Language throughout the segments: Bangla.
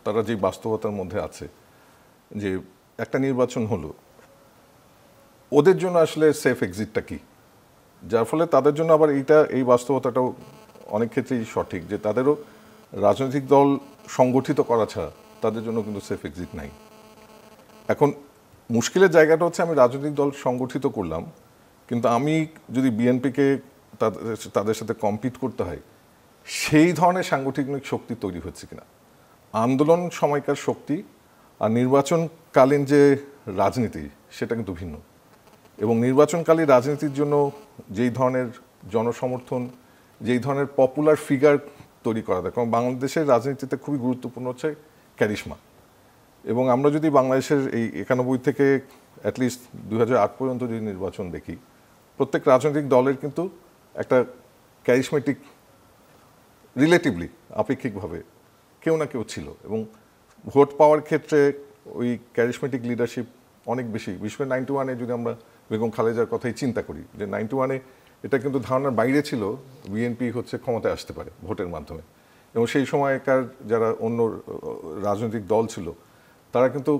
তারা যে বাস্তবতার মধ্যে আছে যে একটা নির্বাচন হলো, ওদের জন্য আসলে সেফ এক্সিটটা কি, যার ফলে তাদের জন্য আবার এই বাস্তবতাটাও অনেক ক্ষেত্রেই সঠিক যে তাদেরও রাজনৈতিক দল সংগঠিত করা ছাড়া তাদের জন্য কিন্তু সেফ এক্সিট নাই। এখন মুশকিলের জায়গাটা হচ্ছে আমি রাজনৈতিক দল সংগঠিত করলাম, কিন্তু আমি যদি বিএনপিকে তাদের সাথে কম্পিট করতে হয়, সেই ধরনের সাংগঠনিক শক্তি তৈরি হচ্ছে কিনা। আন্দোলন সময়কার শক্তি আর নির্বাচনকালীন যে রাজনীতি সেটা কিন্তু ভিন্ন, এবং নির্বাচনকালীন রাজনীতির জন্য যেই ধরনের জনসমর্থন, যেই ধরনের পপুলার ফিগার তৈরি করা যায়, কারণ বাংলাদেশের রাজনীতিতে খুবই গুরুত্বপূর্ণ হচ্ছে ক্যারিশমা। এবং আমরা যদি বাংলাদেশের এই 91 থেকে অ্যাটলিস্ট 2008 পর্যন্ত যদি নির্বাচন দেখি, প্রত্যেক রাজনৈতিক দলের কিন্তু একটা ক্যারিশমেটিক, রিলেটিভলি আপেক্ষিকভাবে কেউ না কেউ ছিল, এবং ভোট পাওয়ার ক্ষেত্রে ওই ক্যারিশমেটিক লিডারশিপ অনেক বেশি। বিশেষ করে 91-এ যদি আমরা বেগম খালেদার কথাই চিন্তা করি, যে 91-এ এটা কিন্তু ধারণার বাইরে ছিল বিএনপি হচ্ছে ক্ষমতায় আসতে পারে ভোটের মাধ্যমে, এবং সেই সময়কার যারা অন্য রাজনৈতিক দল ছিল তারা কিন্তু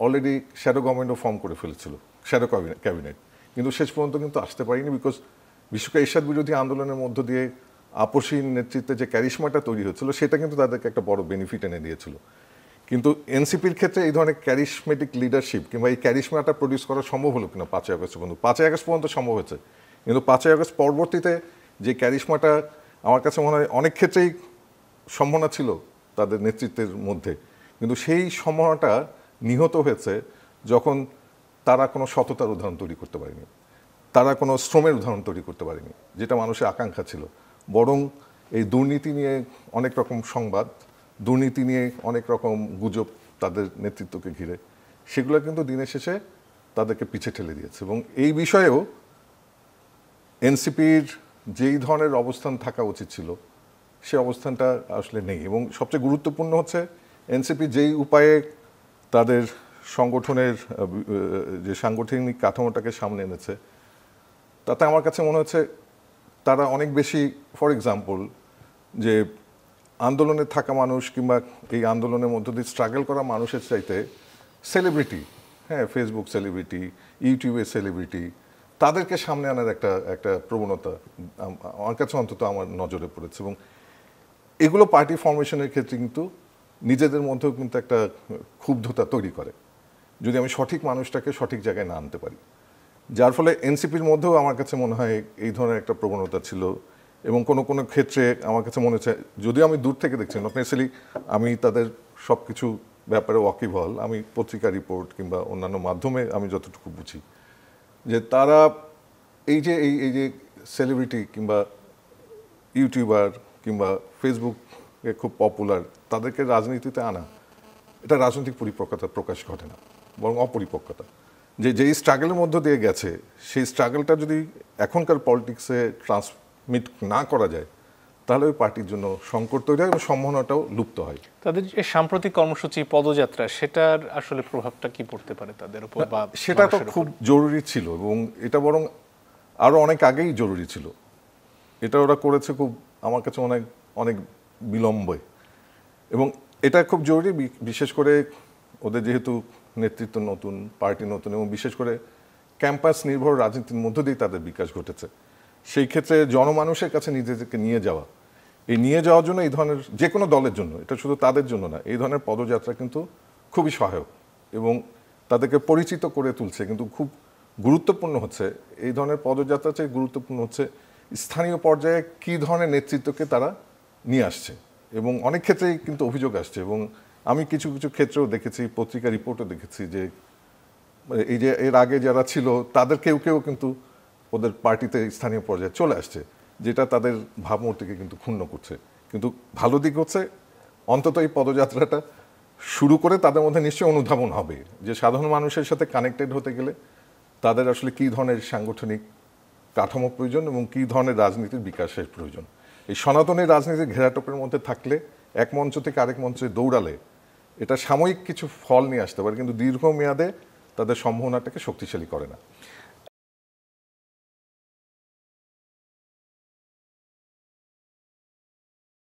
অলরেডি শ্যাডো গভর্নমেন্টও ফর্ম করে ফেলেছিল, শ্যাডো ক্যাবিনেট, কিন্তু শেষ পর্যন্ত কিন্তু আসতে পারেনি, বিকজ বিশ্বকে এরশাদ বিরোধী আন্দোলনের মধ্য দিয়ে আপসীন নেতৃত্বে যে ক্যারিশমাটা তৈরি হচ্ছিল সেটা কিন্তু তাদেরকে একটা বড় বেনিফিট এনে দিয়েছিল। কিন্তু এনসিপির ক্ষেত্রে এই ধরনের ক্যারিশমেটিক লিডারশিপ কিংবা এই ক্যারিশমাটা প্রডিউস করা সম্ভব হলো কিনা 5ই আগস্ট পর্যন্ত। 5ই আগস্ট পর্যন্ত সম্ভব হয়েছে, কিন্তু 5ই আগস্ট পরবর্তীতে যে ক্যারিশমাটা আমার কাছে মনে হয় অনেক ক্ষেত্রেই সম্ভাবনা ছিল তাদের নেতৃত্বের মধ্যে, কিন্তু সেই সম্ভাবনাটা নিহত হয়েছে যখন তারা কোনো সততার উদাহরণ তৈরি করতে পারেনি, তারা কোনো শ্রমের উদাহরণ তৈরি করতে পারেনি, যেটা মানুষের আকাঙ্ক্ষা ছিল। বরং এই দুর্নীতি নিয়ে অনেক রকম সংবাদ, দুর্নীতি নিয়ে অনেক রকম গুজব তাদের নেতৃত্বকে ঘিরে, সেগুলো কিন্তু দিনের শেষে তাদেরকে পিছে ঠেলে দিয়েছে। এবং এই বিষয়েও এনসিপির যেই ধরনের অবস্থান থাকা উচিত ছিল সে অবস্থানটা আসলে নেই। এবং সবচেয়ে গুরুত্বপূর্ণ হচ্ছে এনসিপি যেই উপায়ে তাদের সংগঠনের যে সাংগঠনিক কাঠামোটাকে সামনে এনেছে, তাতে আমার কাছে মনে হচ্ছে তারা অনেক বেশি, ফর এক্সাম্পল, যে আন্দোলনে থাকা মানুষ কিংবা এই আন্দোলনের মধ্য দিয়ে স্ট্রাগল করা মানুষের চাইতে সেলিব্রিটি, হ্যাঁ, ফেসবুক সেলিব্রিটি, ইউটিউবের সেলিব্রিটি, তাদেরকে সামনে আনার একটা প্রবণতা আমার কাছে অন্তত আমার নজরে পড়েছে। এবং এগুলো পার্টি ফরমেশনের ক্ষেত্রে কিন্তু নিজেদের মধ্যেও কিন্তু একটা ক্ষুব্ধতা তৈরি করে যদি আমি সঠিক মানুষটাকে সঠিক জায়গায় না আনতে পারি, যার ফলে এনসিপির মধ্যেও আমার কাছে মনে হয় এই ধরনের একটা প্রবণতা ছিল। এবং কোনো কোনো ক্ষেত্রে আমার কাছে মনে হচ্ছে, যদিও আমি দূর থেকে দেখছি, নট নেসেসারিলি আমি তাদের সব কিছু ব্যাপারে ওয়াকিবহাল, আমি পত্রিকা রিপোর্ট কিংবা অন্যান্য মাধ্যমে আমি যতটুকু বুঝি, যে তারা এই যে সেলিব্রিটি কিংবা ইউটিউবার কিংবা ফেসবুকে খুব পপুলার, তাদেরকে রাজনীতিতে আনা, এটা রাজনৈতিক পরিপক্কতা প্রকাশ ঘটে না, বরং অপরিপক্কতা। যেই স্ট্রাগলের মধ্য দিয়ে গেছে, সেই স্ট্রাগলটা যদি এখনকার পলিটিক্সে ট্রান্সমিট না করা যায়, তাহলে ওই পার্টির জন্য সংকট তৈরি হয় এবং সম্ভাবনাটাও লুপ্ত হয়। তাদের যে সাম্প্রতিক কর্মসূচি পদযাত্রা, সেটার আসলে প্রভাবটা কি পড়তে পারে তাদের উপর? বা সেটা তো খুব জরুরি ছিল, এবং এটা বরং আরও অনেক আগেই জরুরি ছিল। এটা ওরা করেছে খুব, আমার কাছে অনেক বিলম্বে, এবং এটা খুব জরুরি, বিশেষ করে ওদের যেহেতু নেতৃত্ব নতুন, পার্টি নতুন, এবং বিশেষ করে ক্যাম্পাস নির্ভর রাজনীতির মধ্য দিয়ে তাদের বিকাশ ঘটেছে। সেই ক্ষেত্রে জনমানুষের কাছে নিজেদেরকে নিয়ে যাওয়া, এই নিয়ে যাওয়ার জন্য এই ধরনের যে কোনো দলের জন্য, এটা শুধু তাদের জন্য না, এই ধরনের পদযাত্রা কিন্তু খুবই সহায়ক এবং তাদেরকে পরিচিত করে তুলছে। কিন্তু খুব গুরুত্বপূর্ণ হচ্ছে এই ধরনের পদযাত্রা চেয়ে গুরুত্বপূর্ণ হচ্ছে স্থানীয় পর্যায়ে কী ধরনের নেতৃত্বকে তারা নিয়ে আসছে। এবং অনেক ক্ষেত্রেই কিন্তু অভিযোগ আসছে, এবং আমি কিছু কিছু ক্ষেত্রেও দেখেছি, পত্রিকা রিপোর্টও দেখেছি, যে এই যে এর আগে যারা ছিল তাদের কেউ কেউ কিন্তু ওদের পার্টিতে স্থানীয় পর্যায়ে চলে আসছে, যেটা তাদের ভাবমূর্তিকে কিন্তু ক্ষুণ্ণ করছে। কিন্তু ভালো দিক হচ্ছে অন্তত এই পদযাত্রাটা শুরু করে তাদের মধ্যে নিশ্চয়ই অনুধাবন হবে যে সাধারণ মানুষের সাথে কানেক্টেড হতে গেলে তাদের আসলে কী ধরনের সাংগঠনিক কাঠামো প্রয়োজন এবং কী ধরনের রাজনীতির বিকাশের প্রয়োজন। এই সনাতনী রাজনীতির ঘেরাটোপের মধ্যে থাকলে, এক মঞ্চ থেকে আরেক মঞ্চে দৌড়ালে এটা সাময়িক কিছু ফল নিয়ে আসতে পারে, কিন্তু দীর্ঘমেয়াদে তাদের সম্ভাবনাটাকে শক্তিশালী করে না।